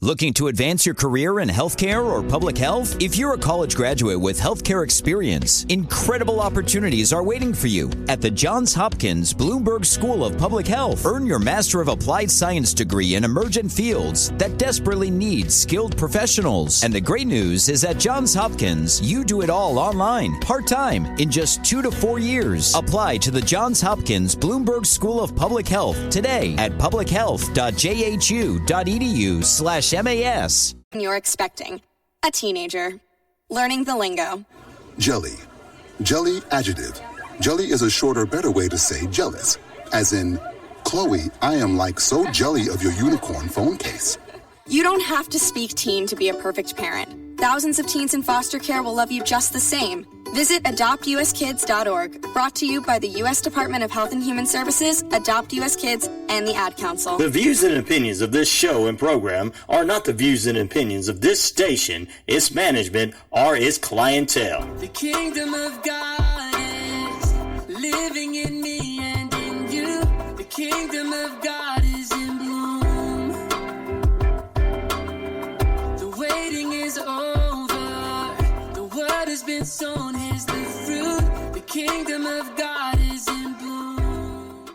Looking to advance your career in healthcare or public health? If you're a college graduate with healthcare experience, incredible opportunities are waiting for you at the Johns Hopkins Bloomberg School of Public Health. Earn your Master of Applied Science degree in emergent fields that desperately need skilled professionals. And the great news is at Johns Hopkins, you do it all online, part-time, in just 2 to 4 years. Apply to the Johns Hopkins Bloomberg School of Public Health today at publichealth.jhu.edu/MAS. You're expecting a teenager. Learning the lingo. Jelly. Jelly adjective. Jelly is a shorter, better way to say jealous. As in, Chloe, I am like so jelly of your unicorn phone case. You don't have to speak teen to be a perfect parent. Thousands of teens in foster care will love you just the same. Visit adoptuskids.org, brought to you by the U.S. Department of Health and Human Services, Adopt U.S. Kids, and the Ad Council. The views and opinions of this show and program are not the views and opinions of this station, its management, or its clientele. The kingdom of God is living in me and in you. The kingdom of God is in bloom. The waiting is over. The word has been sown. Here's the fruit. The kingdom of God is in bloom.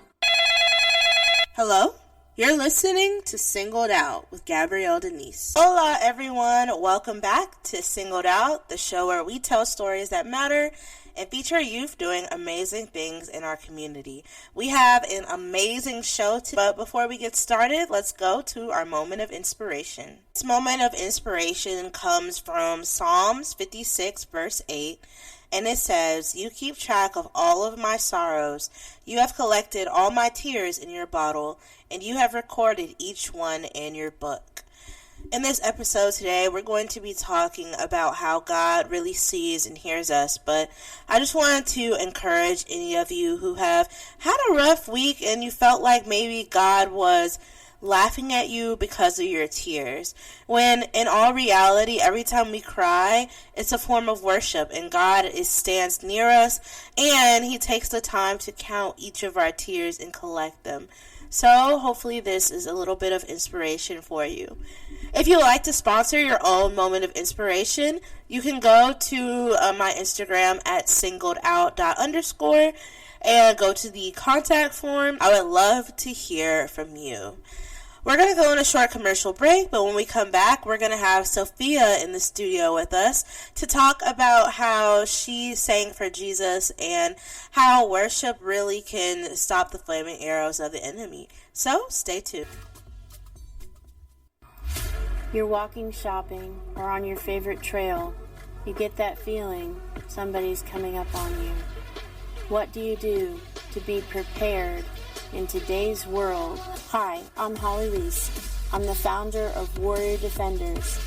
Hello? You're listening to Singled Out with Gabrielle Denise. Hola, everyone. Welcome back to Singled Out, the show where we tell stories that matter and feature youth doing amazing things in our community. We have an amazing show today, but before we get started, let's go to our moment of inspiration. This moment of inspiration comes from Psalms 56, verse 8, and it says, "You keep track of all of my sorrows. You have collected all my tears in your bottle, and you have recorded each one in your book." In this episode today, we're going to be talking about how God really sees and hears us, but I just wanted to encourage any of you who have had a rough week and you felt like maybe God was laughing at you because of your tears, when in all reality, every time we cry, it's a form of worship, and God stands near us, and He takes the time to count each of our tears and collect them. So hopefully this is a little bit of inspiration for you. If you would like to sponsor your own moment of inspiration, you can go to my Instagram at singledout._ and go to the contact form. I would love to hear from you. We're going to go on a short commercial break, but when we come back, we're going to have Sophia in the studio with us to talk about how she sang for Jesus and how worship really can stop the flaming arrows of the enemy. So, stay tuned. You're walking, shopping, or on your favorite trail. You get that feeling somebody's coming up on you. What do you do to be prepared in today's world? Hi, I'm Holly Reese. I'm the founder of Warrior Defenders.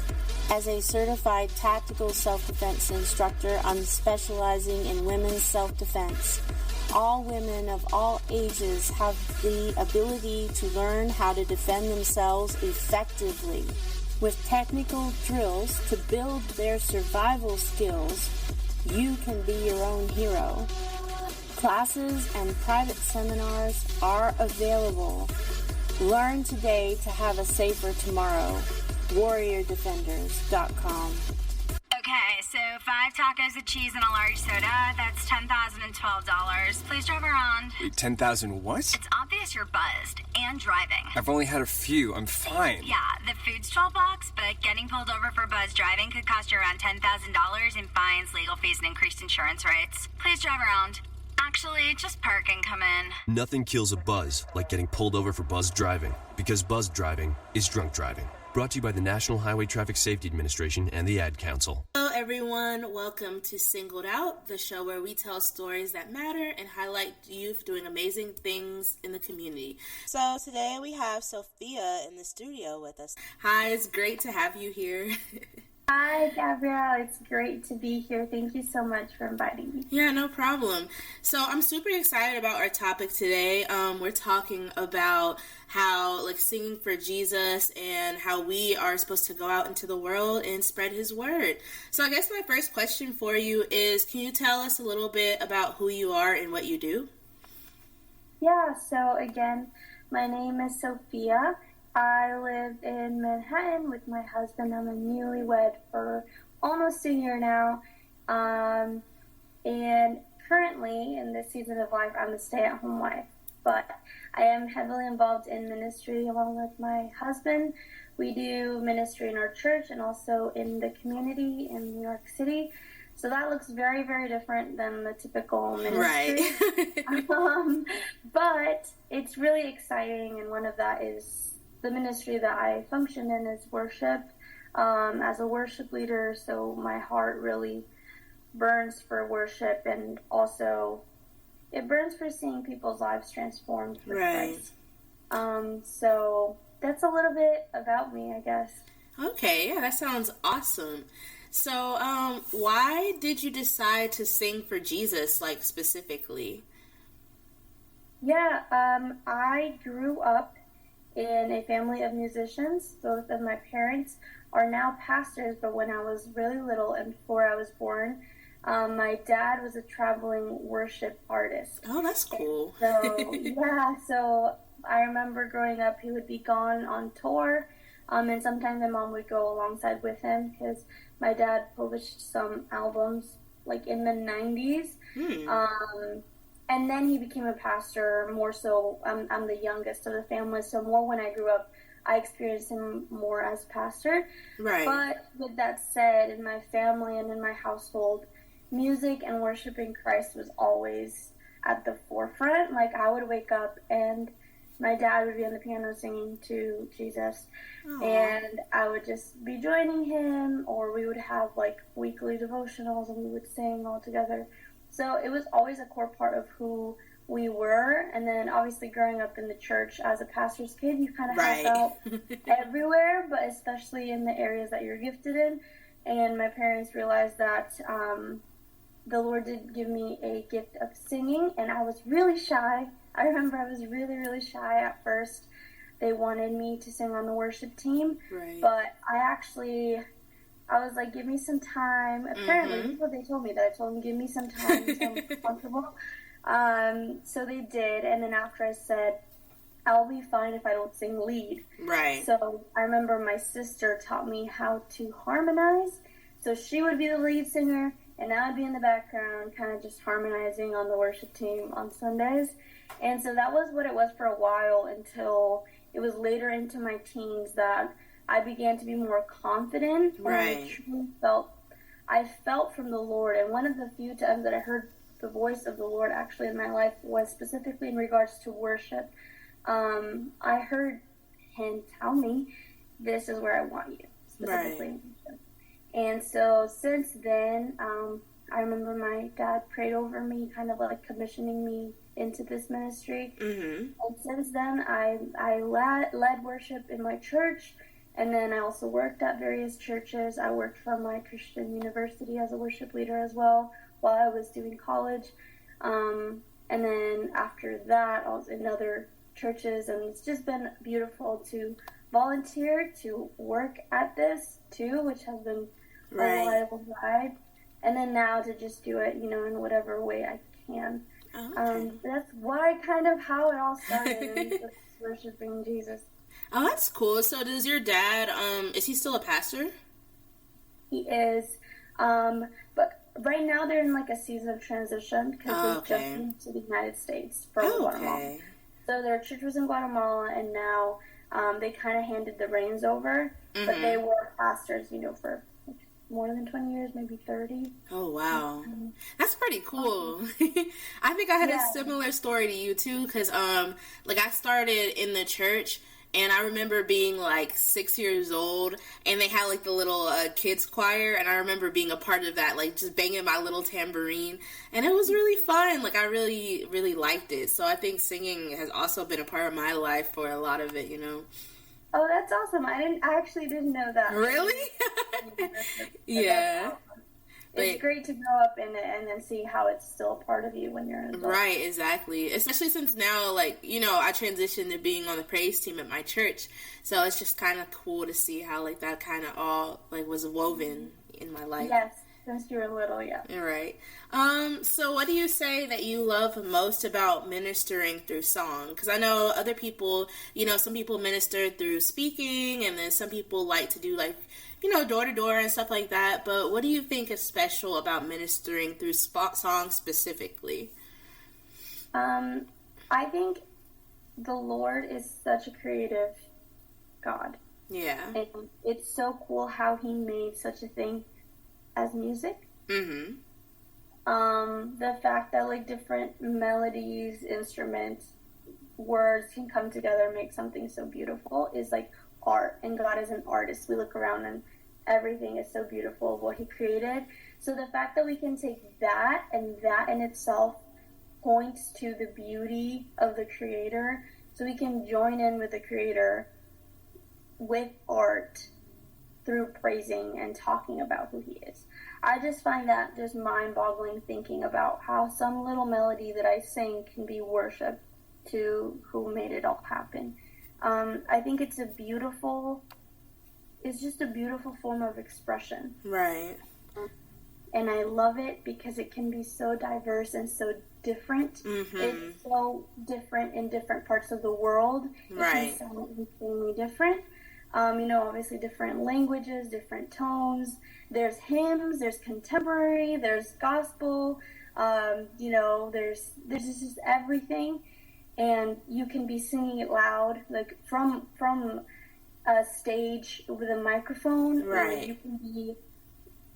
As a certified tactical self-defense instructor, I'm specializing in women's self-defense. All women of all ages have the ability to learn how to defend themselves effectively. With technical drills to build their survival skills, you can be your own hero. Classes and private seminars are available. Learn today to have a safer tomorrow. WarriorDefenders.com. Okay, so 5 tacos of cheese and a large soda, that's $10,012. Please drive around. Wait, 10,000 what? It's obvious you're buzzed and driving. I've only had a few. I'm fine. Yeah, the food's $12, but getting pulled over for buzz driving could cost you around $10,000 in fines, legal fees, and increased insurance rates. Please drive around. Actually, just park and come in. Nothing kills a buzz like getting pulled over for buzz driving, because buzz driving is drunk driving. Brought to you by the National Highway Traffic Safety Administration and the Ad Council. Hello everyone, welcome to Singled Out, the show where we tell stories that matter and highlight youth doing amazing things in the community. So today we have Sophia in the studio with us. Hi, it's great to have you here. Hi, Gabrielle. It's great to be here. Thank you so much for inviting me. Yeah, no problem. So I'm super excited about our topic today. We're talking about how, singing for Jesus and how we are supposed to go out into the world and spread His word. So I guess my first question for you is, can you tell us a little bit about who you are and what you do? Yeah, so again, my name is Sophia, I live in Manhattan with my husband. I'm a newlywed for almost a year now. And currently, in this season of life, I'm a stay-at-home wife. But I am heavily involved in ministry along with my husband. We do ministry in our church and also in the community in New York City. So that looks very, very different than the typical ministry. Right. But it's really exciting, and one of that is the ministry that I function in is worship, as a worship leader. So my heart really burns for worship, and also it burns for seeing people's lives transformed for Christ. So that's a little bit about me, I guess. Okay, yeah, that sounds awesome. So, why did you decide to sing for Jesus, like, specifically? Yeah, I grew up in a family of musicians. Both of my parents are now pastors, but when I was really little and before I was born, my dad was a traveling worship artist. Oh, that's cool. So I remember growing up, he would be gone on tour, and sometimes my mom would go alongside with him because my dad published some albums like in the 90s. And then he became a pastor more so. I'm the youngest of the family, so more when I grew up, I experienced him more as pastor. Right. But with that said, in my family and in my household, music and worshiping Christ was always at the forefront. Like, I would wake up and my dad would be on the piano singing to Jesus. Aww. And I would just be joining him, or we would have like weekly devotionals and we would sing all together. So it was always a core part of who we were. And then obviously growing up in the church as a pastor's kid, you kind of have that everywhere, but especially in the areas that you're gifted in. And my parents realized that the Lord did give me a gift of singing, and I was really shy. I remember I was really, really shy at first. They wanted me to sing on the worship team, but I was like, give me some time. Apparently, that's what they told me, that I told them, give me some time until I'm comfortable. So they did, and then after I said, I'll be fine if I don't sing lead. Right. So I remember my sister taught me how to harmonize. So she would be the lead singer, and I would be in the background, kind of just harmonizing on the worship team on Sundays. And so that was what it was for a while, until it was later into my teens that I began to be more confident. Right. I felt from the Lord, and one of the few times that I heard the voice of the Lord actually in my life was specifically in regards to worship. I heard him tell me, this is where I want you, specifically. Right. And so since then, I remember my dad prayed over me, kind of like commissioning me into this ministry. And since then, I led worship in my church, and then I also worked at various churches. I worked for my Christian university as a worship leader as well while I was doing college. And then after that, I was in other churches, and it's just been beautiful to volunteer to work at this too, which has been a reliable ride. And then now to just do it, in whatever way I can. That's why kind of how it all started, worshiping Jesus. Oh, that's cool. So does your dad, is he still a pastor? He is, but right now they're in like a season of transition because they just moved to the United States from Guatemala. So their church was in Guatemala, and now they kind of handed the reins over, but they were pastors, for more than 20 years, maybe 30. Oh, wow. That's pretty cool. I think I had a similar story to you, too, because, I started in the church, and I remember being, 6 years old, and they had, the little kids choir, and I remember being a part of that, just banging my little tambourine, and it was really fun. I really, really liked it. So I think singing has also been a part of my life for a lot of it, Oh, that's awesome. I actually didn't know that. Really? Yeah. It's great to grow up in it and then see how it's still a part of you when you're an adult. Right, exactly. Especially since now, I transitioned to being on the praise team at my church. So it's just kind of cool to see how, that kind of all, was woven in my life. Yes. since you were little, yeah. All right. So what do you say that you love most about ministering through song? Because I know other people, some people minister through speaking, and then some people like to do door to door and stuff like that. But what do you think is special about ministering through songs specifically? I think the Lord is such a creative God. Yeah. And it's so cool how he made such a thing as music. Mm-hmm. The fact that different melodies, instruments, words can come together and make something so beautiful is art. And God is an artist. We look around and everything is so beautiful of what he created. So the fact that we can take that, and that in itself points to the beauty of the Creator, so we can join in with the Creator with art through praising and talking about who he is. I just find that just mind-boggling, thinking about how some little melody that I sing can be worship to who made it all happen. I think it's just a beautiful form of expression. Right. And I love it because it can be so diverse and so different. Mm-hmm. It's so different in different parts of the world. Right. It can sound insanely different. Obviously different languages, different tones. There's hymns, there's contemporary, there's gospel, there's just everything. And you can be singing it loud, from a stage with a microphone. Right. Or you can be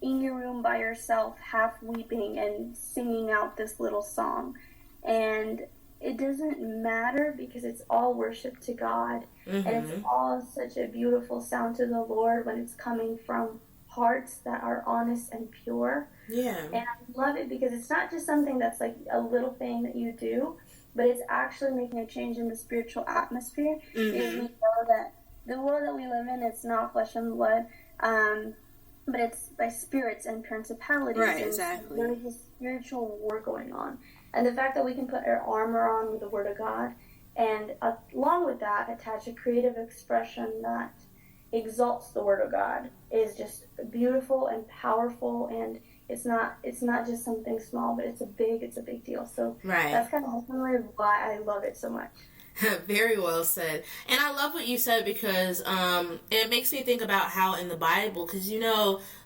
in your room by yourself, half weeping and singing out this little song. And it doesn't matter because it's all worship to God. Mm-hmm. And it's all such a beautiful sound to the Lord when it's coming from hearts that are honest and pure. Yeah. And I love it because it's not just something that's a little thing that you do, but it's actually making a change in the spiritual atmosphere. Mm-hmm. Because we know that the world that we live in, it's not flesh and blood, but it's by spirits and principalities. Right, and exactly. There's a spiritual war going on. And the fact that we can put our armor on with the Word of God, and along with that, attach a creative expression that exalts the Word of God, is just beautiful and powerful. And it's not just something small, but it's a big deal. So right. That's kind of why I love it so much. Very well said. And I love what you said because it makes me think about how in the Bible, because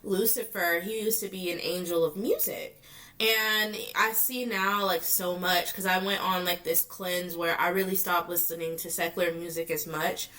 Lucifer, he used to be an angel of music. And I see now so much, because I went on this cleanse where I really stopped listening to secular music as much,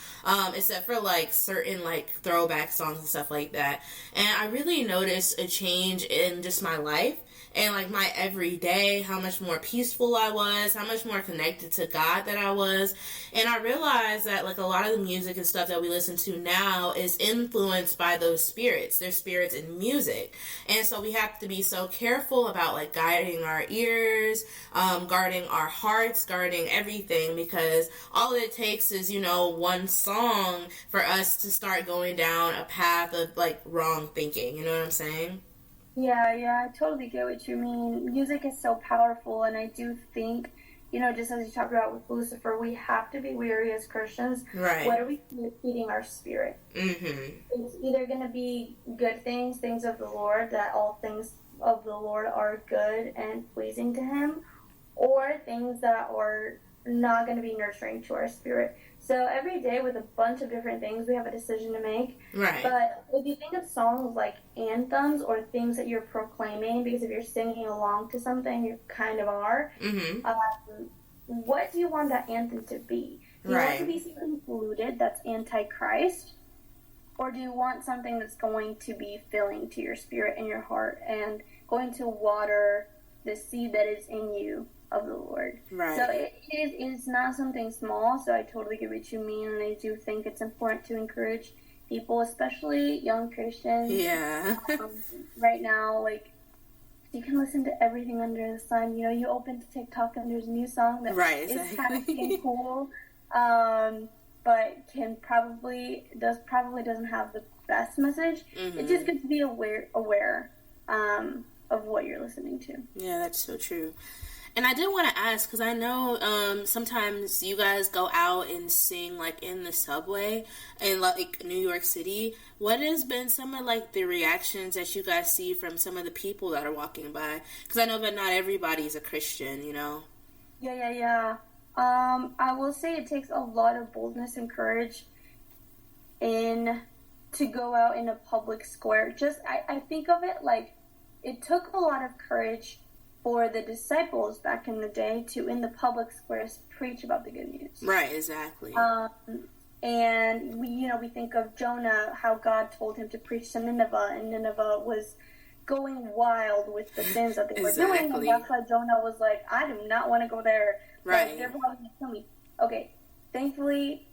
except for certain throwback songs and stuff like that. And I really noticed a change in just my life and my everyday, how much more peaceful I was, how much more connected to God that I was. And I realized that a lot of the music and stuff that we listen to now is influenced by those spirits. They're spirits in music. And so we have to be so careful about guiding our ears, guarding our hearts, guarding everything, because all it takes is, one song for us to start going down a path of wrong thinking. You know what I'm saying? Yeah, I totally get what you mean. Music is so powerful, and I do think, just as you talked about with Lucifer, we have to be wary as Christians. Right. What are we feeding our spirit? Mm-hmm. It's either going to be good things of the Lord, that all things of the Lord are good and pleasing to him, or things that are not going to be nurturing to our spirit. So every day with a bunch of different things, we have a decision to make. Right. But if you think of songs like anthems or things that you're proclaiming, because if you're singing along to something, you kind of are. Mm-hmm. What do you want that anthem to be? Do you want it to be something polluted that's anti-Christ? Or do you want something that's going to be filling to your spirit and your heart and going to water the seed that is in you of the Lord? Right. So it's not something small, so I totally get what you mean, and I do think it's important to encourage people, especially young Christians. Yeah. Right now, you can listen to everything under the sun. You open to TikTok and there's a new song that is kind of cool, but doesn't have the best message. Mm-hmm. It's just good to be aware of what you're listening to. Yeah, that's so true. And I did want to ask, because I know sometimes you guys go out and sing, like, in the subway in, like, New York City. What has been some of, like, the reactions that you guys see from some of the people that are walking by? Because I know that not everybody's a Christian, you know? Yeah. I will say it takes a lot of boldness and courage to go out in a public square. I think of it like it took a lot of courage for the disciples back in the day to, in the public squares, preach about the good news. Right, exactly. And we think of Jonah, how God told him to preach to Nineveh, and Nineveh was going wild with the sins that they were doing, and that's why Jonah was like, I do not want to go there. Right. Like, they're probably going to kill me. Okay, thankfully,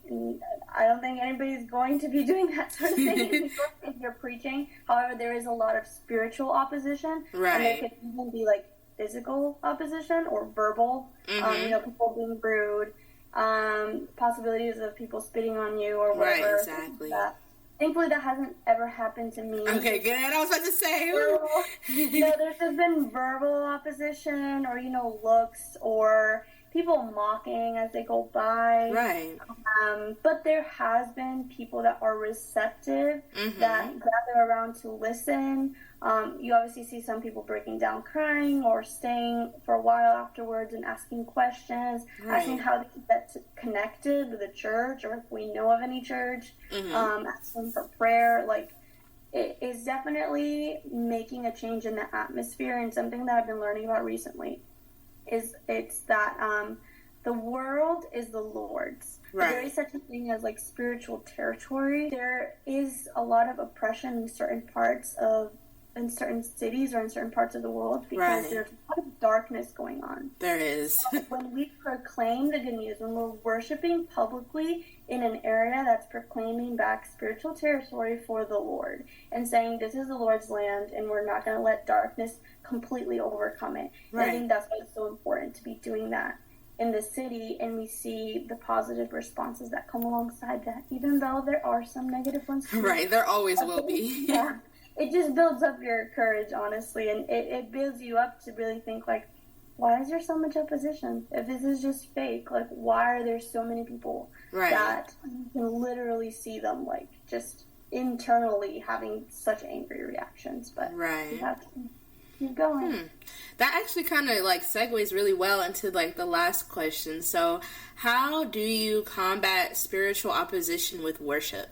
I don't think anybody's going to be doing that sort of thing if you're preaching. However, there is a lot of spiritual opposition. Right. And there could even be, like, physical opposition or verbal. People being rude. Possibilities of people spitting on you or whatever. Right, exactly. Thankfully, that hasn't ever happened to me. Okay, good. I was about to say. There's just been verbal opposition or, looks or people mocking as they go by. Right. But there has been people that are receptive, that gather around to listen. You obviously see some people breaking down crying or staying for a while afterwards and asking questions, asking how to keep that connected with the church or if we know of any church, asking for prayer. Like, it is definitely making a change in the atmosphere, and something that I've been learning about recently it's that the world is the Lord's. Right. There is such a thing as, like, spiritual territory. There is a lot of oppression in certain cities or in certain parts of the world because there's a lot of darkness going on. There is. When we proclaim the good news, when we're worshiping publicly in an area that's proclaiming back spiritual territory for the Lord and saying this is the Lord's land and we're not going to let darkness completely overcome it. Right. And I think that's why it's so important to be doing that in the city, and we see the positive responses that come alongside that, even though there are some negative ones too. Right, there always will be. Yeah. It just builds up your courage, honestly, and it builds you up to really think, like, why is there so much opposition? If this is just fake, like, why are there so many people that you can literally see them, like, just internally having such angry reactions? But you have to keep going. That actually kind of, like, segues really well into, like, the last question. So, how do you combat spiritual opposition with worship?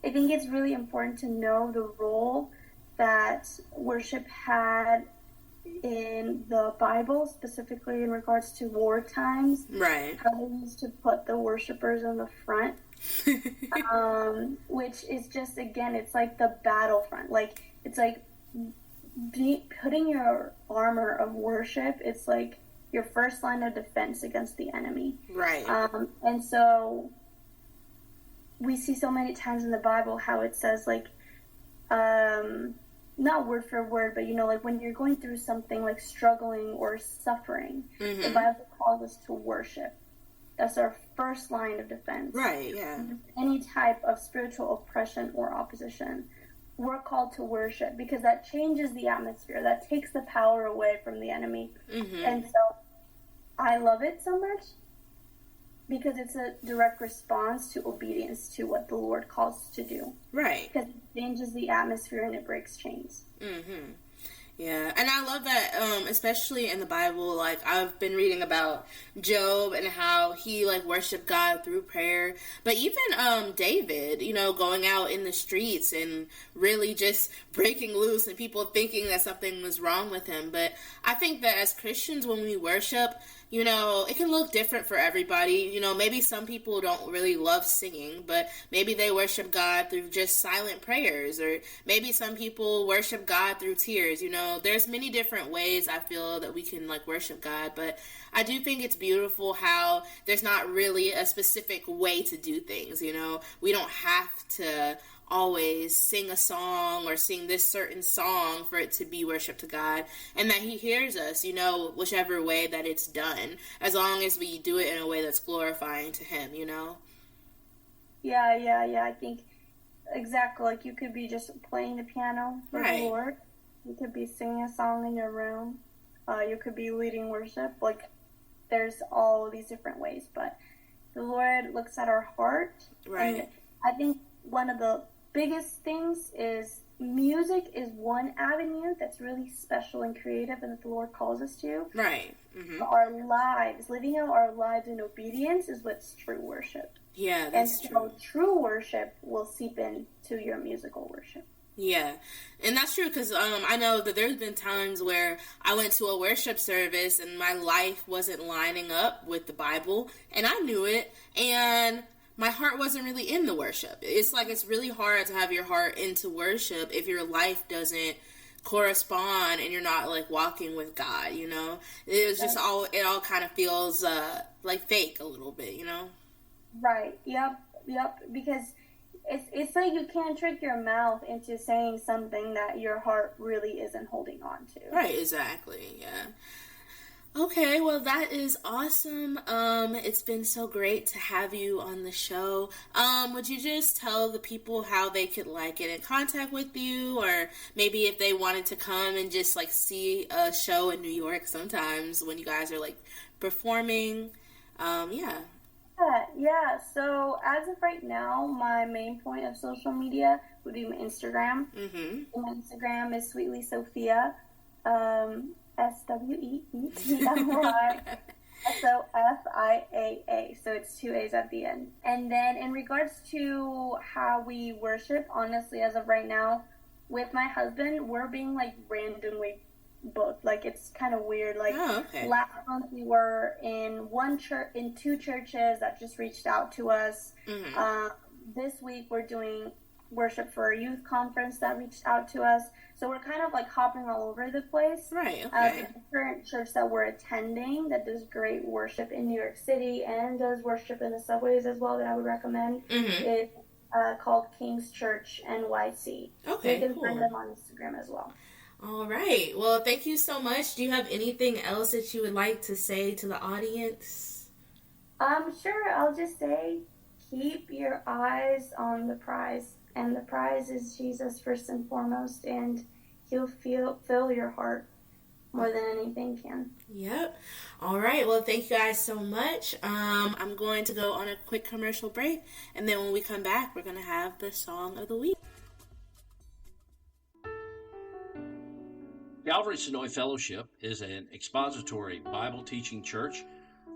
I think it's really important to know the role that worship had in the Bible, specifically in regards to war times. Right. How they used to put the worshipers in the front. Which is just, again, it's like the battlefront. Like, it's like putting your armor of worship, it's like your first line of defense against the enemy. Right. And so we see so many times in the Bible how it says, like, not word for word, but, like, when you're going through something like struggling or suffering, the Bible calls us to worship. That's our first line of defense. Right, yeah. Any type of spiritual oppression or opposition, we're called to worship because that changes the atmosphere. That takes the power away from the enemy. And so I love it so much because it's a direct response to obedience to what the Lord calls us to do. Right. Because it changes the atmosphere and it breaks chains. Yeah, and I love that, especially in the Bible. Like, I've been reading about Job and how he, like, worshiped God through prayer. But even David, going out in the streets and really just breaking loose and people thinking that something was wrong with him. But I think that as Christians, when we worship, it can look different for everybody. Maybe some people don't really love singing, but maybe they worship God through just silent prayers, or maybe some people worship God through tears. There's many different ways I feel that we can, like, worship God, but I do think it's beautiful how there's not really a specific way to do things. We don't have to always sing a song or sing this certain song for it to be worship to God, and that he hears us, whichever way that it's done, as long as we do it in a way that's glorifying to him, Yeah, I think exactly, like you could be just playing the piano for the Lord. You could be singing a song in your room. You could be leading worship. Like, there's all of these different ways, but the Lord looks at our heart. Right. And I think one of the biggest things is music is one avenue that's really special and creative and that the Lord calls us to. Right. Mm-hmm. Our lives, living out our lives in obedience is what's true worship. Yeah, that's true. And so true worship will seep into your musical worship. Yeah, and that's true because I know that there's been times where I went to a worship service and my life wasn't lining up with the Bible, and I knew it, and my heart wasn't really in the worship. It's like it's really hard to have your heart into worship if your life doesn't correspond and you're not like walking with God, you know? It was just it all kind of feels like fake a little bit, you know? Right, yep, because it's like you can't trick your mouth into saying something that your heart really isn't holding on to. Right, exactly, yeah. Okay, well, that is awesome. It's been so great to have you on the show. Would you just tell the people how they could, like, get in contact with you, or maybe if they wanted to come and just, like, see a show in New York sometimes when you guys are, like, performing? Yeah, so as of right now, my main point of social media would be my Instagram. Mm-hmm. My Instagram is Sweetly Sophia, SweetySophiaa. So it's 2 A's at the end. And then in regards to how we worship, honestly, as of right now, with my husband, we're being like randomly booked. Like, it's kind of weird. Like, last month we were in two churches that just reached out to us. Mm-hmm. This week we're doing worship for a youth conference that reached out to us. So we're kind of like hopping all over the place. Right, okay. The current church that we're attending that does great worship in New York City and does worship in the subways as well that I would recommend is called King's Church NYC. Okay, you can find them on Instagram as well. All right. Well, thank you so much. Do you have anything else that you would like to say to the audience? Sure. I'll just say, keep your eyes on the prize. And the prize is Jesus first and foremost, and he'll fill your heart more than anything can. Yep. All right. Well, thank you guys so much. I'm going to go on a quick commercial break, and then when we come back, we're going to have the song of the week. Calvary Sonoy Fellowship is an expository Bible teaching church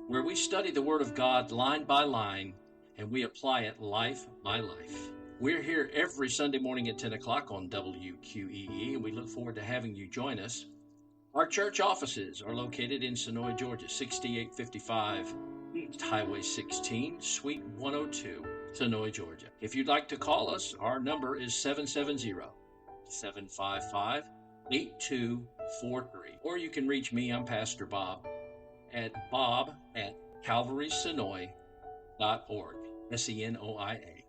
where we study the Word of God line by line and we apply it life by life. We're here every Sunday morning at 10 o'clock on WQEE, and we look forward to having you join us. Our church offices are located in Sonoy, Georgia, 6855 East Highway 16, Suite 102, Sonoy, Georgia. If you'd like to call us, our number is 770-755-8243. Or you can reach me, I'm Pastor Bob, at bob@calvarysonoy.org, SENOIA.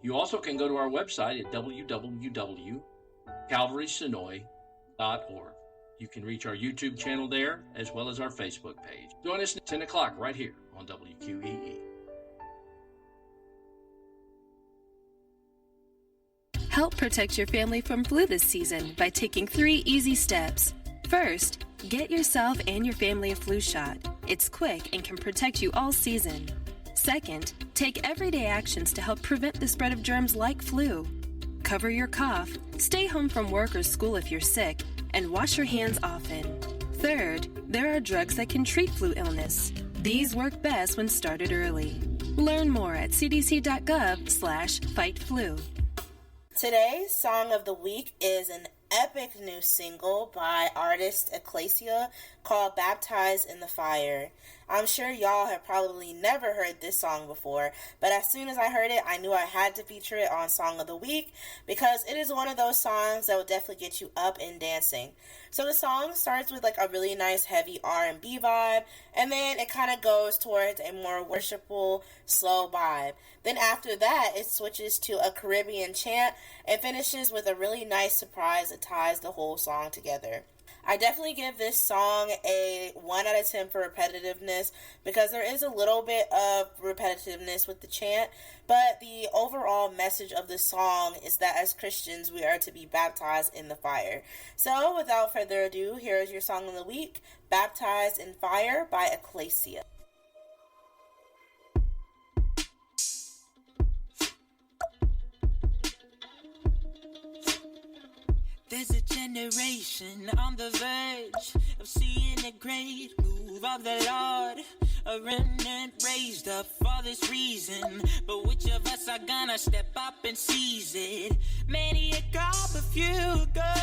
You also can go to our website at www.calvarysonoy.org. You can reach our YouTube channel there, as well as our Facebook page. Join us at 10 o'clock right here on WQEE. Help protect your family from flu this season by taking 3 easy steps. First, get yourself and your family a flu shot. It's quick and can protect you all season. Second, take everyday actions to help prevent the spread of germs like flu. Cover your cough, stay home from work or school if you're sick, and wash your hands often. Third, there are drugs that can treat flu illness. These work best when started early. Learn more at cdc.gov/fightflu. Today's song of the week is an epic new single by artist Ecclesia called Baptized in the Fire. I'm sure y'all have probably never heard this song before, but as soon as I heard it, I knew I had to feature it on Song of the Week because it is one of those songs that will definitely get you up and dancing. So the song starts with like a really nice heavy R&B vibe, and then it kind of goes towards a more worshipful, slow vibe. Then after that, it switches to a Caribbean chant and finishes with a really nice surprise that ties the whole song together. I definitely give this song a 1 out of 10 for repetitiveness because there is a little bit of repetitiveness with the chant, but the overall message of the song is that as Christians we are to be baptized in the fire. So without further ado, here is your song of the week, Baptized in Fire by Ecclesia. There's a generation on the verge of seeing a great move of the Lord. A remnant raised up for this reason, but which of us are gonna step up and seize it? Many a call, but few go.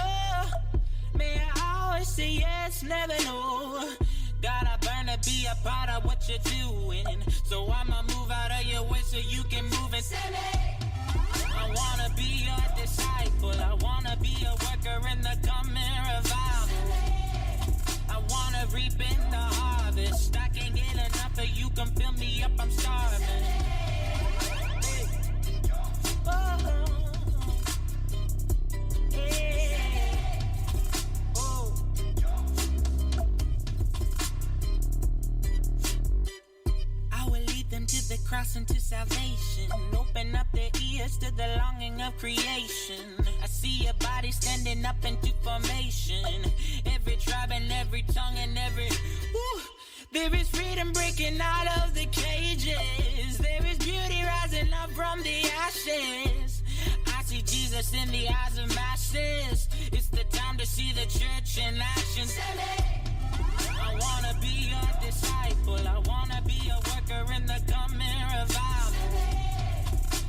May I always say yes, never know. God, I burn to be a part of what you're doing, so I'ma move out of your way so you can move and say it. I wanna be your disciple. I wanna be a worker in the coming revival. I wanna reap in the harvest. I can't get enough, but you can fill me up. I'm starving. Oh, yeah. Oh. I will lead them to the cross and to salvation. Open up their ears to the longing of creation. I see your body standing up into formation. Every tribe and every tongue and every... Woo, there is freedom breaking out of the cages. There is beauty rising up from the ashes. I see Jesus in the eyes of masses. It's the time to see the church in action. I wanna be your disciple. I wanna be a worker in the coming revival.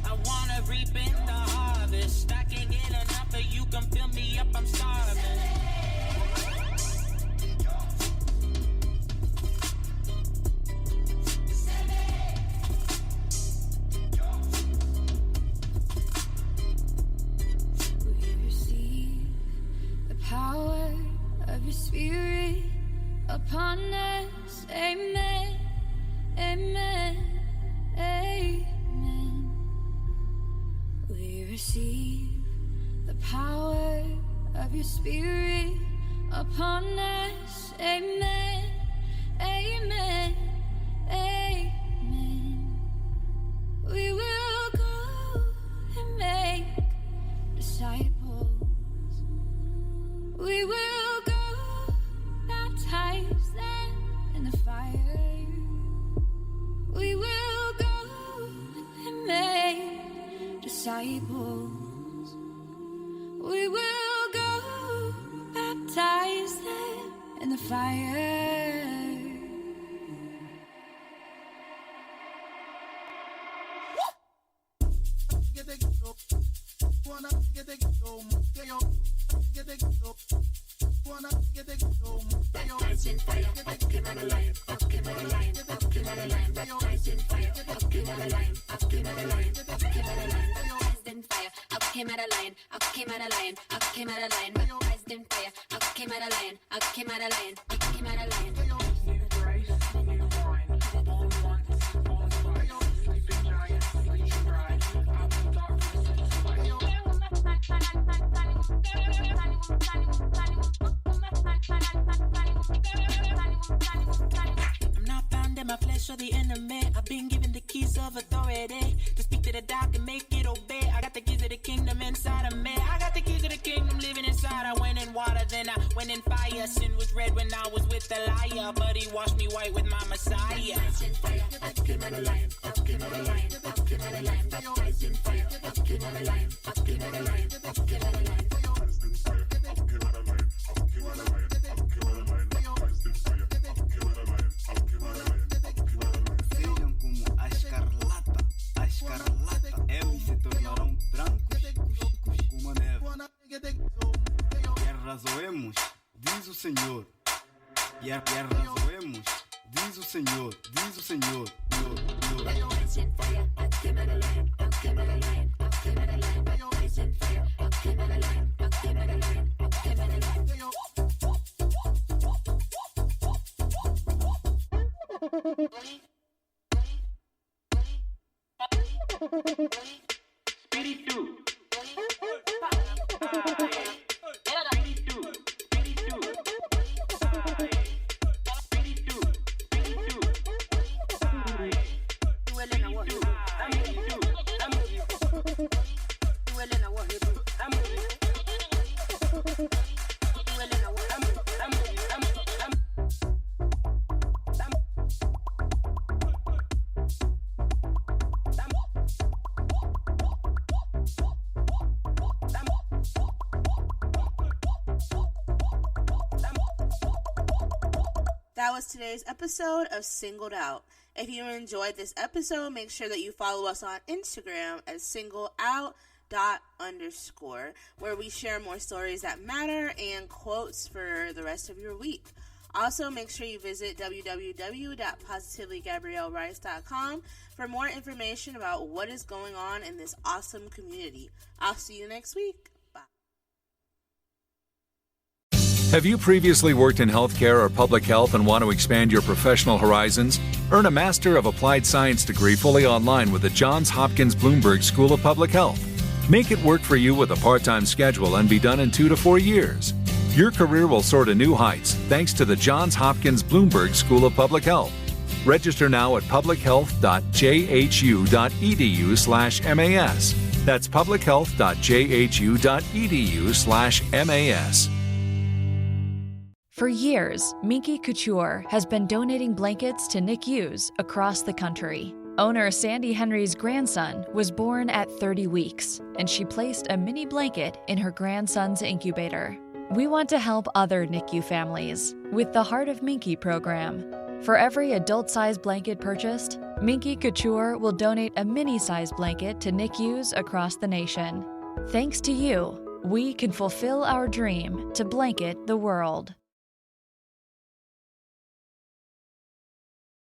I wanna reap in the harvest. I can't get enough, but you can fill me up. I'm starving. We receive the power of your Spirit upon us. Amen. Amen. Amen. We receive the power of your Spirit upon us. Amen. Amen. Amen. We will go and make disciples. We will go baptize them in the fire. We will go and make disciples. We will go baptize them in the fire. Baptized in fire, up came out a lion, up came out a lion, up came out a lion. Baptized in fire, up came out a lion, up came out a lion, up came out a lion. Baptized in fire, up came out a lion, up came out a lion, up came out a lion. Baptized in fire, up came out a lion, up came out a lion, up came out a lion. New grace, new wine, born once, born twice, sleeping giant, sleeping bride, out of darkness into light. I'm not found in my flesh or the enemy. I've been given the keys of authority to speak to the dark and make it obey. I got the keys of the kingdom inside of me. I got the keys of the kingdom living inside. I went in water, then I went in fire. Sin was red when I was with the liar, but he washed me white with my Messiah. Baptized in fire, up came out a lion, up came out a lion, up came out a lion. Baptized in fire, up came out a lion, up came out a lion, up came out a lion. Baptized in fire, up came out a lion, up came out a lion, up came out a lion. Baptized in fire, up came out a lion, up came out a lion, up came out a lion. Sejam como a escarlata eles se tornarão brancos como a neve. E arrazoemos, diz o Senhor. E arrazoemos, diz o Senhor, diz o Senhor. Baptized in fire, up came out a lion, up came out a lion, up came out a lion. Baptized in fire, up came out a lion, up came out a lion, up came out a lion. Spiritu. That was today's episode of Singled Out. If you enjoyed this episode, make sure that you follow us on Instagram at singleout._, where we share more stories that matter and quotes for the rest of your week. Also, make sure you visit www.positivelygabriellerice.com for more information about what is going on in this awesome community. I'll see you next week. Have you previously worked in healthcare or public health and want to expand your professional horizons? Earn a Master of Applied Science degree fully online with the Johns Hopkins Bloomberg School of Public Health. Make it work for you with a part-time schedule and be done in 2 to 4 years. Your career will soar to new heights thanks to the Johns Hopkins Bloomberg School of Public Health. Register now at publichealth.jhu.edu/MAS. That's publichealth.jhu.edu/MAS. For years, Minky Couture has been donating blankets to NICUs across the country. Owner Sandy Henry's grandson was born at 30 weeks, and she placed a mini blanket in her grandson's incubator. We want to help other NICU families with the Heart of Minky program. For every adult-sized blanket purchased, Minky Couture will donate a mini-sized blanket to NICUs across the nation. Thanks to you, we can fulfill our dream to blanket the world.